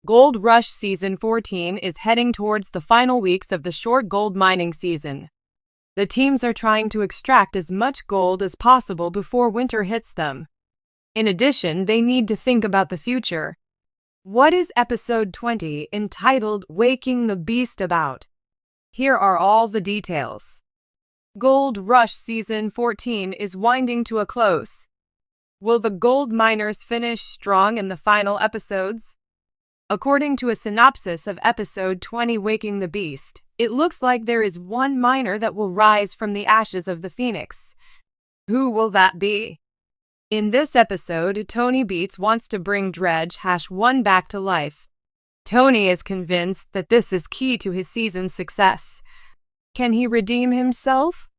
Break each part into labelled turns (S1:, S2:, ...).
S1: Gold Rush Season 14 is heading towards the final weeks of the short gold mining season. The teams are trying to extract as much gold as possible before winter hits them. In addition, they need to think about the future. What is Episode 20, entitled Waking the Beast, about? Here are all the details. Gold Rush Season 14 is winding to a close. Will the gold miners finish strong in the final episodes? According to a synopsis of Episode 20, Waking the Beast, it looks like there is one miner that will rise from the ashes of the phoenix. Who will that be? In this episode, Tony Beats wants to bring Dredge #1 back to life. Tony is convinced that this is key to his season's success. Can he redeem himself?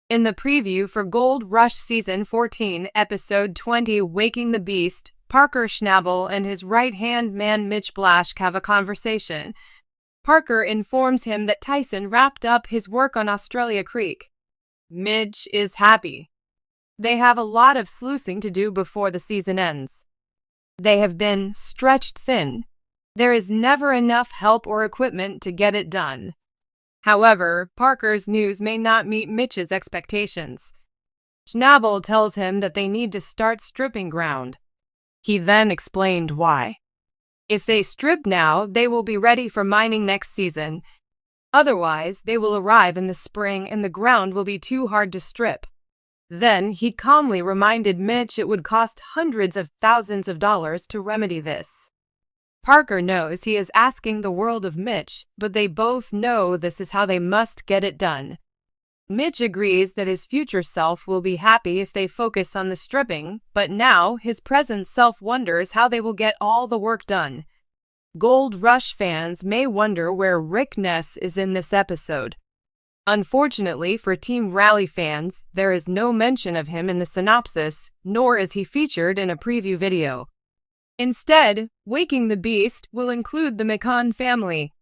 S1: In the preview for Gold Rush Season 14, Episode 20, Waking the Beast, Parker Schnabel and his right-hand man Mitch Blaschke have a conversation. Parker informs him that Tyson wrapped up his work on Australia Creek. Mitch is happy. They have a lot of sluicing to do before the season ends. They have been stretched thin. There is never enough help or equipment to get it done. However, Parker's news may not meet Mitch's expectations. Schnabel tells him that they need to start stripping ground. He then explained why. If they strip now, they will be ready for mining next season. Otherwise, they will arrive in the spring and the ground will be too hard to strip. Then he calmly reminded Mitch it would cost hundreds of thousands of dollars to remedy this. Parker knows he is asking the world of Mitch, but they both know this is how they must get it done. Mitch agrees that his future self will be happy if they focus on the stripping, but now his present self wonders how they will get all the work done. Gold Rush fans may wonder where Rick Ness is in this episode. Unfortunately for Team Rally fans, there is no mention of him in the synopsis, nor is he featured in a preview video. Instead, Waking the Beast will include the McCann family.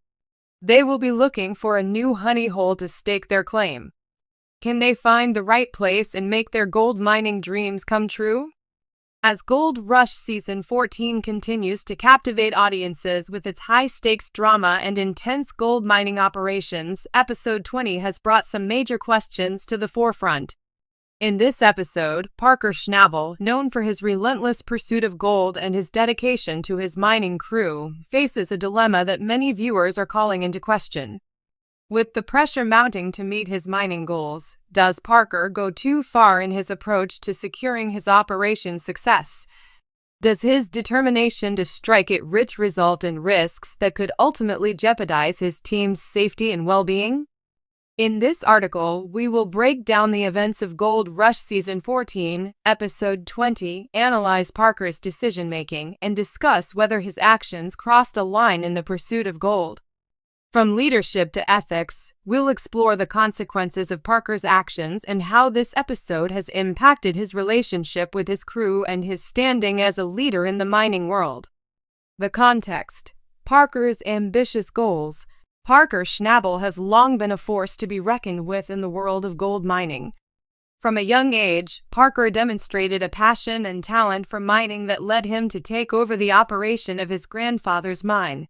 S1: They will be looking for a new honey hole to stake their claim. Can they find the right place and make their gold mining dreams come true? As Gold Rush Season 14 continues to captivate audiences with its high-stakes drama and intense gold mining operations, Episode 20 has brought some major questions to the forefront. In this episode, Parker Schnabel, known for his relentless pursuit of gold and his dedication to his mining crew, faces a dilemma that many viewers are calling into question. With the pressure mounting to meet his mining goals, does Parker go too far in his approach to securing his operation's success? Does his determination to strike it rich result in risks that could ultimately jeopardize his team's safety and well-being? In this article, we will break down the events of Gold Rush Season 14, Episode 20, analyze Parker's decision-making, and discuss whether his actions crossed a line in the pursuit of gold. From leadership to ethics, we'll explore the consequences of Parker's actions and how this episode has impacted his relationship with his crew and his standing as a leader in the mining world. The context: Parker's ambitious goals. Parker Schnabel has long been a force to be reckoned with in the world of gold mining. From a young age, Parker demonstrated a passion and talent for mining that led him to take over the operation of his grandfather's mine.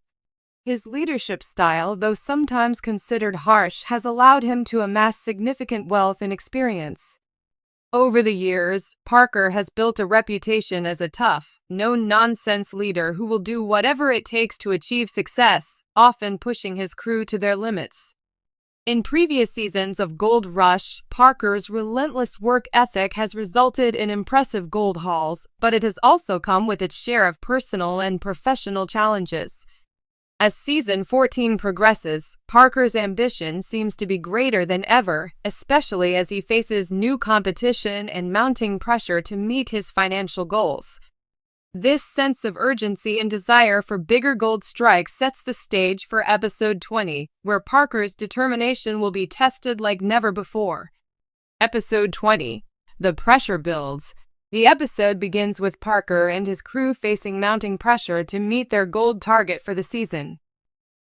S1: His leadership style, though sometimes considered harsh, has allowed him to amass significant wealth and experience. Over the years, Parker has built a reputation as a tough, no-nonsense leader who will do whatever it takes to achieve success, often pushing his crew to their limits. In previous seasons of Gold Rush, Parker's relentless work ethic has resulted in impressive gold hauls, but it has also come with its share of personal and professional challenges. As Season 14 progresses, Parker's ambition seems to be greater than ever, especially as he faces new competition and mounting pressure to meet his financial goals. This sense of urgency and desire for bigger gold strikes sets the stage for Episode 20, where Parker's determination will be tested like never before. Episode 20. The pressure builds. The episode begins with Parker and his crew facing mounting pressure to meet their gold target for the season.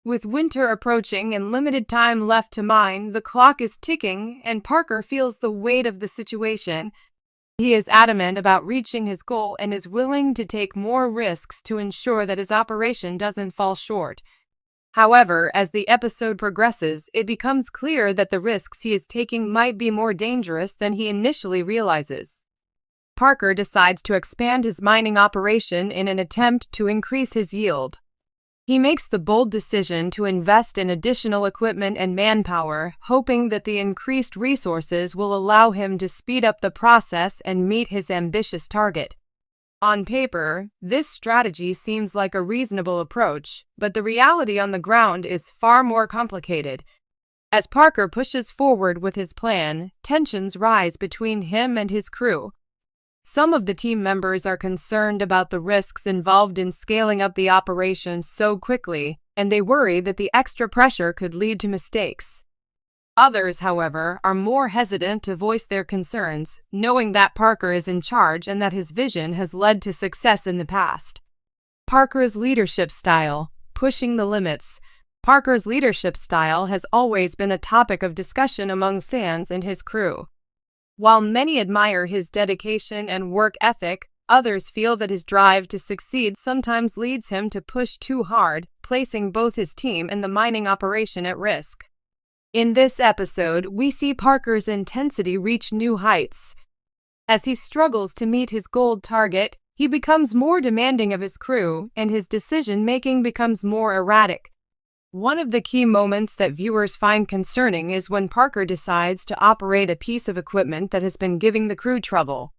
S1: With winter approaching and limited time left to mine, the clock is ticking and Parker feels the weight of the situation. He is adamant about reaching his goal and is willing to take more risks to ensure that his operation doesn't fall short. However, as the episode progresses, it becomes clear that the risks he is taking might be more dangerous than he initially realizes. Parker decides to expand his mining operation in an attempt to increase his yield. He makes the bold decision to invest in additional equipment and manpower, hoping that the increased resources will allow him to speed up the process and meet his ambitious target. On paper, this strategy seems like a reasonable approach, but the reality on the ground is far more complicated. As Parker pushes forward with his plan, tensions rise between him and his crew. Some of the team members are concerned about the risks involved in scaling up the operation so quickly, and they worry that the extra pressure could lead to mistakes. Others, however, are more hesitant to voice their concerns, knowing that Parker is in charge and that his vision has led to success in the past. Parker's leadership style, pushing the limits. Parker's leadership style has always been a topic of discussion among fans and his crew. While many admire his dedication and work ethic, others feel that his drive to succeed sometimes leads him to push too hard, placing both his team and the mining operation at risk. In this episode, we see Parker's intensity reach new heights. As he struggles to meet his gold target, he becomes more demanding of his crew, and his decision-making becomes more erratic. One of the key moments that viewers find concerning is when Parker decides to operate a piece of equipment that has been giving the crew trouble.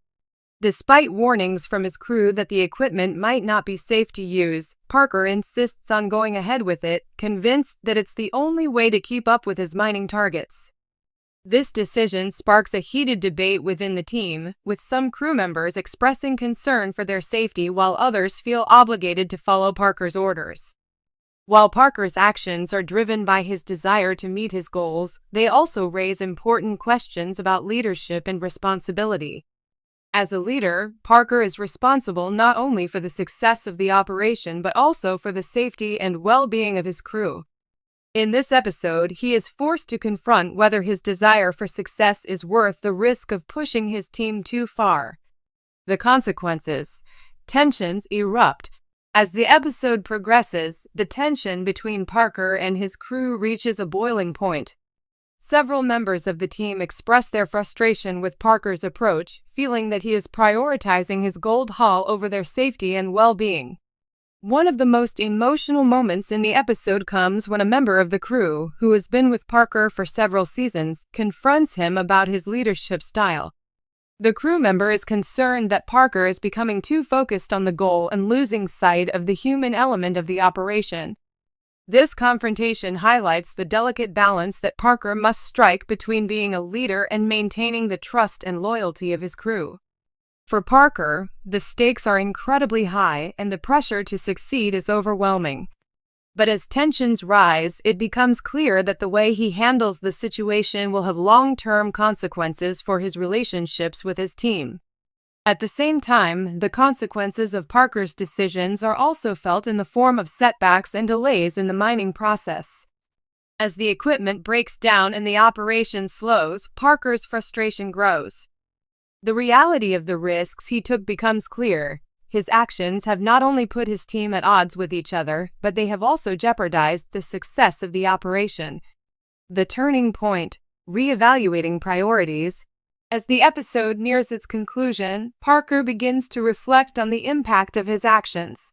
S1: Despite warnings from his crew that the equipment might not be safe to use, Parker insists on going ahead with it, convinced that it's the only way to keep up with his mining targets. This decision sparks a heated debate within the team, with some crew members expressing concern for their safety while others feel obligated to follow Parker's orders. While Parker's actions are driven by his desire to meet his goals, they also raise important questions about leadership and responsibility. As a leader, Parker is responsible not only for the success of the operation but also for the safety and well-being of his crew. In this episode, he is forced to confront whether his desire for success is worth the risk of pushing his team too far. The consequences. Tensions erupt. As the episode progresses, the tension between Parker and his crew reaches a boiling point. Several members of the team express their frustration with Parker's approach, feeling that he is prioritizing his gold haul over their safety and well-being. One of the most emotional moments in the episode comes when a member of the crew, who has been with Parker for several seasons, confronts him about his leadership style. The crew member is concerned that Parker is becoming too focused on the goal and losing sight of the human element of the operation. This confrontation highlights the delicate balance that Parker must strike between being a leader and maintaining the trust and loyalty of his crew. For Parker, the stakes are incredibly high and the pressure to succeed is overwhelming. But as tensions rise, it becomes clear that the way he handles the situation will have long-term consequences for his relationships with his team. At the same time, the consequences of Parker's decisions are also felt in the form of setbacks and delays in the mining process. As the equipment breaks down and the operation slows, Parker's frustration grows. The reality of the risks he took becomes clear. His actions have not only put his team at odds with each other, but they have also jeopardized the success of the operation. The turning point, reevaluating priorities. As the episode nears its conclusion, Parker begins to reflect on the impact of his actions.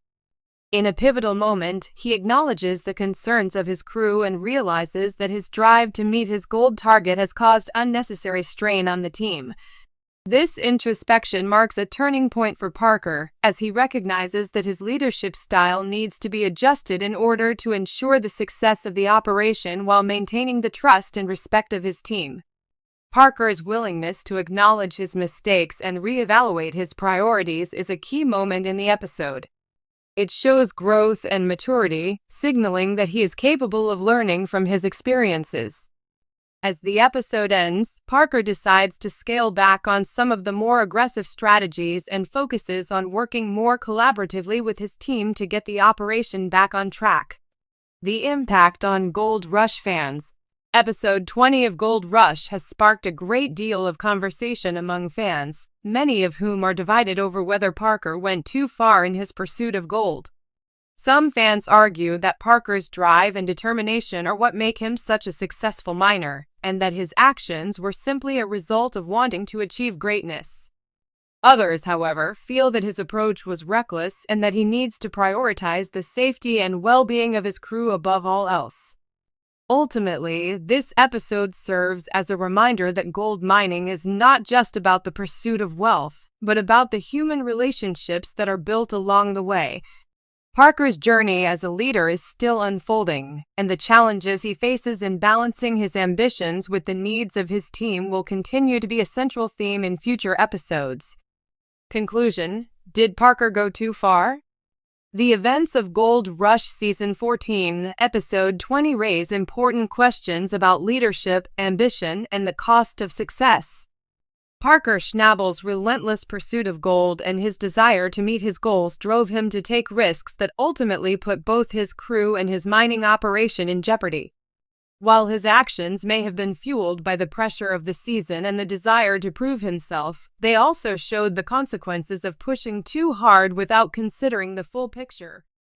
S1: In a pivotal moment, he acknowledges the concerns of his crew and realizes that his drive to meet his gold target has caused unnecessary strain on the team. This introspection marks a turning point for Parker, as he recognizes that his leadership style needs to be adjusted in order to ensure the success of the operation while maintaining the trust and respect of his team. Parker's willingness to acknowledge his mistakes and reevaluate his priorities is a key moment in the episode. It shows growth and maturity, signaling that he is capable of learning from his experiences. As the episode ends, Parker decides to scale back on some of the more aggressive strategies and focuses on working more collaboratively with his team to get the operation back on track. The impact on Gold Rush fans. Episode 20 of Gold Rush has sparked a great deal of conversation among fans, many of whom are divided over whether Parker went too far in his pursuit of gold. Some fans argue that Parker's drive and determination are what make him such a successful miner, and that his actions were simply a result of wanting to achieve greatness. Others, however, feel that his approach was reckless and that he needs to prioritize the safety and well-being of his crew above all else. Ultimately, this episode serves as a reminder that gold mining is not just about the pursuit of wealth, but about the human relationships that are built along the way. Parker's journey as a leader is still unfolding, and the challenges he faces in balancing his ambitions with the needs of his team will continue to be a central theme in future episodes. Conclusion: did Parker go too far? The events of Gold Rush Season 14, Episode 20 raise important questions about leadership, ambition, and the cost of success. Parker Schnabel's relentless pursuit of gold and his desire to meet his goals drove him to take risks that ultimately put both his crew and his mining operation in jeopardy. While his actions may have been fueled by the pressure of the season and the desire to prove himself, they also showed the consequences of pushing too hard without considering the full picture.